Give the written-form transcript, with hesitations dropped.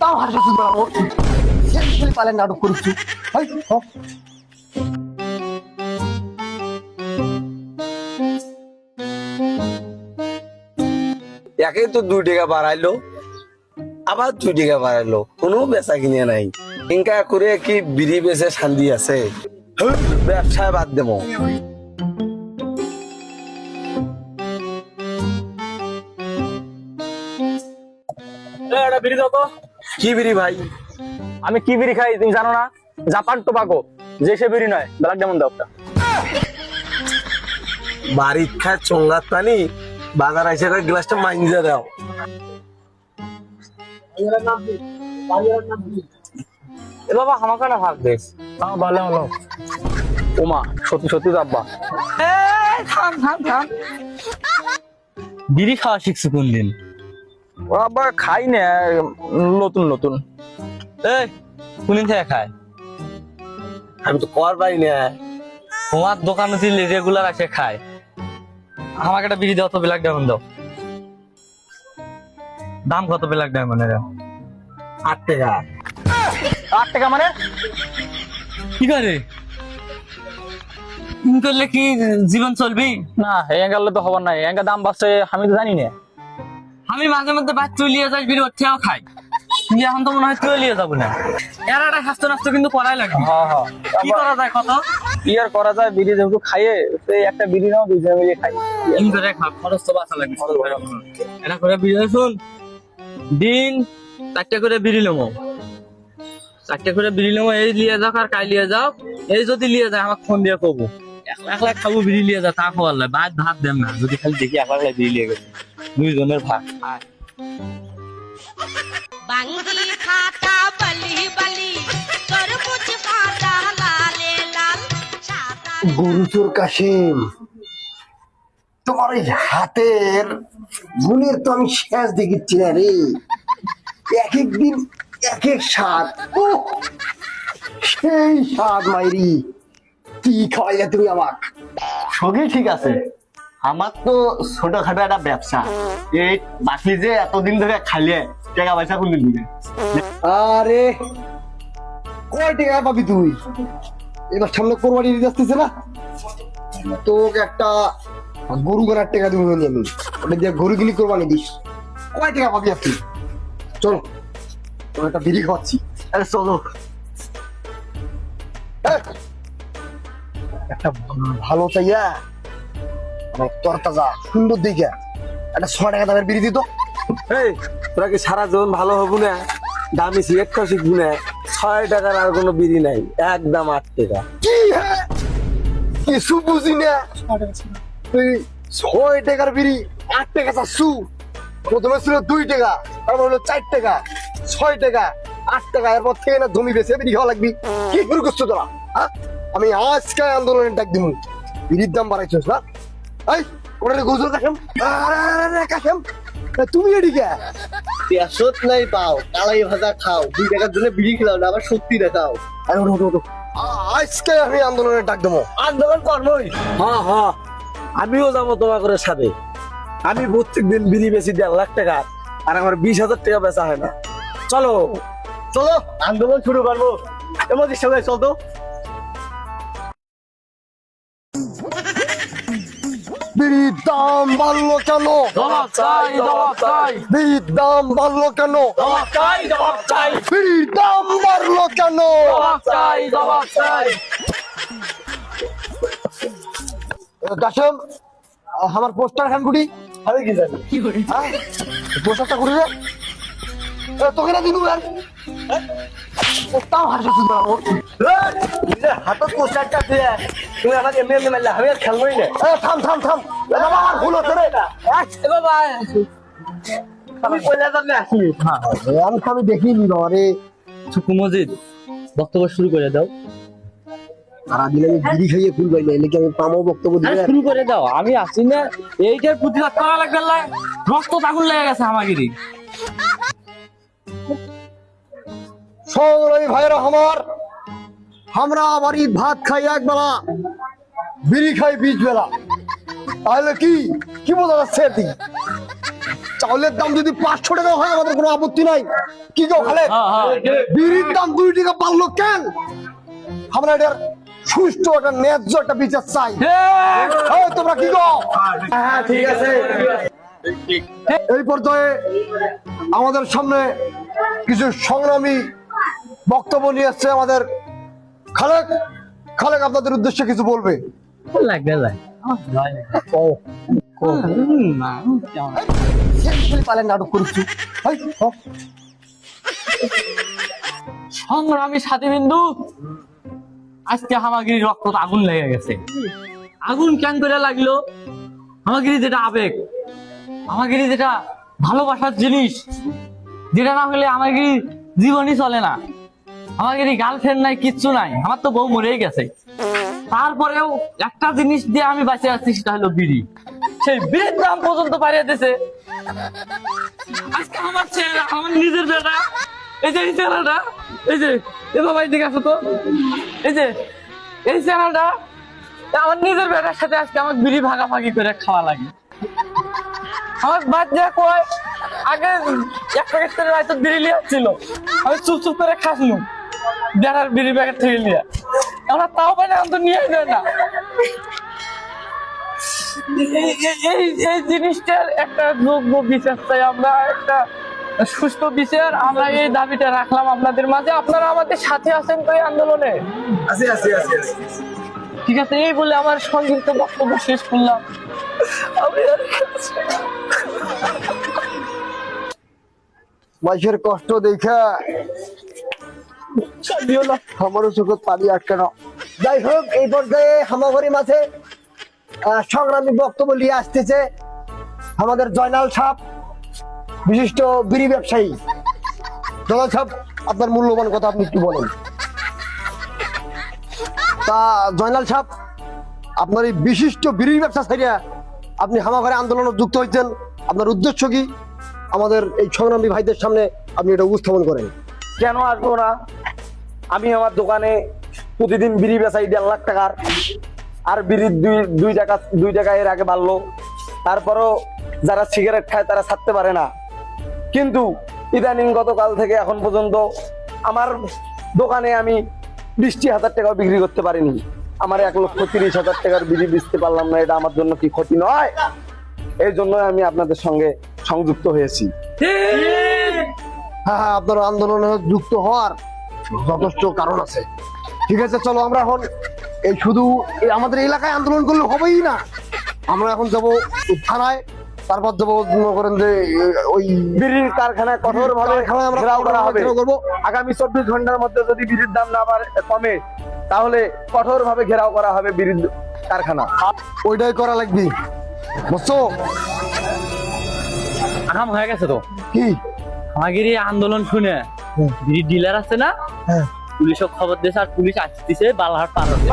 তাও হাসপাতাল বরাবর সেগুলি পালেন নাটক করছি ভাই একে তো 2 টাকা বাড়াইলো আবার 2 টাকা বাড়াইলো কোনো বেচা কিনে নাই ইনকা করে কি বিড়ি বেচে শান্তি আছে ব্যবসায় বাদ দেবো বিড়ি দাও তো। কি বিড়ি ভাই আমি কি বিড়ি খাই তুমি জানো না? জাপান টোবাকো, যে সে বিড়ি নয়। ব্ল্যাক ডায়মন্ড দাও একটা। বাড়ির খায় চঙ্গাত পানি বাজার আইসে গ্লাসটা মাইঞ্জা দাও এ বাবা আমাকে না ভাগ দেশ ভালো হলো ওমা সত্যি সত্যি দাব্বা থাম থাম থাম বিড়ি খাওয়া শিখছো কোন দিন? ও আবার খাই না নতুন নতুন এই কোনদিন থেকে খায়? আমি তো কর পাই না তোমার দোকানে দিলে রেগুলার আসে খায়। আমাকে একটা বিড়ি দাও তো, ব্ল্যাক ডায়মন্ড দাও। দাম কত ব্ল্যাক ডায়মন্ডের? 8 টাকা 8 টাকা মানে কি করে করলে কি জীবন চলবি? না এঙ্গালে তো হবার নাই, এঙ্গা দাম বাড়ছে আমি তো জানি না। আমি মাঝে মধ্যে বাইক চলিয়ে যাই বিড়ি ওঠেও খাই। তুই এখন তো মনে হয় চলিয়ে যাবো না। এর একটা স্বাস্থ্য নষ্ট কিন্তু করাই লাগবে। কি করা যায় কত? কি আর করা যায়, বিড়ি যেহেতু খাইয়ে সেই একটা বিড়ি নাও দুইজনে মিলে খাই। এমনি করে খরচ তো বাঁচা লাগবে। এটা করে বিড়ি শুন, দিন 4টা করে বিড়ি নেবো, 4টা করে বিড়ি নেবো। এই লিয়ে যাও আর কাই লিয়ে যাও। এই যদি লিয়ে যায় আমাকে ফোন দিয়ে কবো একলা খাবো বিড়ি লিয়ে যা তা খোয়ার লাই ভাত ভাত দেন না। যদি খালি দেখি একলা বিড়ি লিয়ে গেছে দুইজনের ভাগ। বাঙ্গি ফাটা বলি বলি তরমুজ ফাটা লালে লাল সাদা গরুচোর কাশিম তোমার এই হাতের গুণের তো আমি শেষ দেখিচ্ছি না রে এক এক দিন এক এক স্বাদ উহ, সেই স্বাদ মাইরি কি খাওয়াইলে তুমি আমাক সবই ঠিক আছে, আমার তো ছোটখাটো একটা ব্যবসা। এই বাকি যে এতদিন ধরে খাইলে টাকা পয়সা কোন দিবে? আরে কয় টাকা পাবি তুই? এবার সামনে কোরবানি দিতে আসতেছে না, তোকে একটা গরু কেনার টাকা দিব আমি, ওটা দিয়ে গরু কিনি কোরবানি দিস। কয় টাকা পাবি আপনি? চলো তোর একটা বিড়ি খাওয়াচ্ছি। আরে চলো। এই, একটা ভালো চাইয়া তরতাজা সুন্দর দিকে একটা 6 টাকা দামের বিড়ি দিত। এই তোরা কি সারা জীবন ভালো হবো না? দামি সিগারেট খাও শিখবো না? 6 টাকার আর কোনো বিড়ি নাই, একদম 8 টাকা। কি হ্যাঁ কিছু বুঝি না, তুই 6 টাকার বিড়ি 8 টাকা চাচ্ছু। প্রথমে ছিল 2 টাকা, তারপর হলো 4 টাকা, 6 টাকা, 8 টাকা, এরপর থেকে না জমি বেছে বিড়ি খাওয়া লাগবি। কি শুরু করছো তোরা? হ্যাঁ আমি আজকে আন্দোলনের ডাক দিব, বিড়ির দাম বাড়াইছিস না? এই ওটা গুজর কাশেম, কাশেম তুমি এদিকে পেঁয়াজত নাই পাও, কালাই ভাজা খাও, 2 টাকার জন্য বিড়ি খেলাও না, আবার সত্যি দেখাও। আজকে আমি আন্দোলনের ডাক দেবো। আন্দোলন করবোই। হ্যাঁ হ্যাঁ আমিও যাবো তোমাদের সাথে। আমি প্রত্যেকদিন বিড়ি বেশি 1.5 লাখ টাকা আর আমার 20,000 টাকা বেচা হয় না। চলো চলো আন্দোলন শুরু করবো। তোমাদের সবাই চল তো। বিড়ির দাম বাড়লো কেন? জবাব চাই, জবাব চাই, বিড়ির দাম বাড়লো কেন? জবাব চাই, জবাব চাই, বিড়ির দাম বাড়লো কেন? জবাব চাই, জবাব চাই। কাশেম আমার পোস্টার খান কুটি আমি কি জানি? পোস্টারটা করে দে। তোকে না দিনু আর তাও হাসপাতাল বরাবর নিজের হাতত পোস্টারটা দিয়ে তুমি আমাকে এমনি এমনি মারলে, আমি আর খেলবোই না। থাম থাম থাম বাবা আমার ভুল হচ্ছে রে। এ বাবা আমি কইলা যাবে আসি। আমি দেখিনি বাবা রে। সুকু মজিদ বক্তব্য শুরু করে দাও। সারা দিন আমি বিড়ি খাইয়ে ফুল পাই না, এলে কি আমি পামো বক্তব্য আরে দিবে? শুরু করে দাও, আমি আসি না। এইটার প্রতিবাদ করা লাগবে না, রক্ত আগুন লেগে গেছে আমাগিরি। সংগ্রামী ভাইরা আমার, আমরা বাড়ি ভাত খাই এক বেলা, বিড়ি খাই 20 বেলা, তাহলে কি কি বোঝা যাচ্ছে? চাউলের দাম যদি 500 টাকা হয় আমাদের কোনো আপত্তি নাই। কি গো খালেদ, বিড়ির দাম 2 টাকা বাড়লো কেন? আমরা এটার সুষ্ঠু একটা ন্যায্য একটা বিচার চাই। এই তোমরা কি গো? হ্যাঁ ঠিক আছে। এই পর্যায়ে আমাদের সামনে কিছু সংগ্রামী বক্তব্য নিয়ে আসছে আমাদের খালেক। খালেক আপনাদের উদ্দেশ্যে কিছু বলবে। পালেন নাটক করছি। সংগ্রামী সাথী বিন্দু, আজকে হামাগিরি রক্ত আগুন লেগে গেছে। আগুন কেন করে লাগলো? হামাগিরি যেটা আবেগ, হামাগিরি যেটা ভালোবাসার জিনিস, যেটা না হলে আমাগিরি জীবনই চলে না। আমাগিরি গার্লফ্রেন্ড নাই, কিচ্ছু নাই, আমার তো বউ মরেই গেছে। তারপরেও একটা জিনিস দিয়ে আমি বাঁচে আছি, সেটা হলো বিড়ি। সেই বিড়ির দাম পর্যন্ত বাড়িয়ে দিয়েছে। আজকে আমার ছেলে, আমার নিজের বেটা, এই যে এই ছেলেটা, এই যে এ বাবা এদিকে আসো তো, এই যে এই ছেলেটা আমার নিজের বেটার সাথে আজকে আমার বিড়ি ভাগাভাগি করে খাওয়া লাগে। আমার বাচ্চা কয় আগে এক প্যাকেট করে হয়তো বিড়ি লিয়ে ছিল, আমি চুপ চুপ করে খাসলু বেটার বিড়ি প্যাকেট থেকে লিয়া। আমরা তাও পাই না, এখন তো নিয়ে যায় না। এই জিনিসটার একটা যোগ্য বিচার চাই আমরা, একটা সুস্থ বিচার। আমরা এই দাবিটা রাখলাম আপনাদের মাঝে। আপনারা আমাদের সাথে আছেন তো এই আন্দোলনে? ঠিক আছে, এই বলে আমার সংক্ষিপ্ত বক্তব্য শেষ করলাম। মানুষের কষ্ট দেখা আমারও চোখে পানি আটকানো। যাই হোক, এই পর্যায়ে হামাগুড়ি মাঝে সংগ্রামী বক্তব্য নিয়ে আসতেছে আমাদের জয়নাল সাহেব, বিশিষ্ট বিড়ি ব্যবসায়ী। জয়নাল সাহেব, আপনার মূল্যবান কথা আপনি একটু বলেন। তা জয়নাল সাহেব, আপনার এই বিশিষ্ট বিড়ি ব্যবসা ছাড়িয়া আপনি হামাগুড়ি আন্দোলনে যুক্ত হয়েছেন, আপনার উদ্দেশ্য কি? আমাদের এই সংগ্রামী ভাইদের সামনে আপনি এটা উপস্থাপন করেন। কেন আসবো না? আমি আমার দোকানে প্রতিদিন বিড়ি বেচাই 1.5 লাখ টাকার, আর বিড়ির দুই টাকা এর আগে বাড়লো। তারপরও যারা সিগারেট খায় তারা ছাড়তে পারে না। কিন্তু ইদানিং গতকাল থেকে এখন পর্যন্ত আমার দোকানে আমি 20,000 টাকাও বিক্রি করতে পারিনি। আমার 1,30,000 টাকার বিড়ি বেচতে পারলাম না। এটা আমার জন্য কি ক্ষতি নয়? এই জন্য আমি আপনাদের সঙ্গে সংযুক্ত হয়েছি। হ্যাঁ হ্যাঁ, আপনার আন্দোলনে যুক্ত হওয়ার যথেষ্ট কারণ আছে। ঠিক আছে, চলো আমরা এখন এই শুধু আমাদের এলাকায় আন্দোলন করলে হবেই না, আমরা এখন যাব থানায়, তারপর যাবো মনে করেন যে ওই বিড়ির কারখানায় কঠোর ভাবে ঘেরাও করা হবে। আগামী 24 ঘন্টার মধ্যে যদি বিড়ির দাম না কমে, তাহলে কঠোর ভাবে ঘেরাও করা হবে বিড়ির কারখানা। ওইটাই করা লাগবে, বুঝছো? আরাম হয়ে গেছে তো কি হামাগিরি আন্দোলন শুনে বিড়ি ডিলার আছে না, পুলিশও খবর দিয়েছে, আর পুলিশ আসতেছে বালাহাট পার হচ্ছে।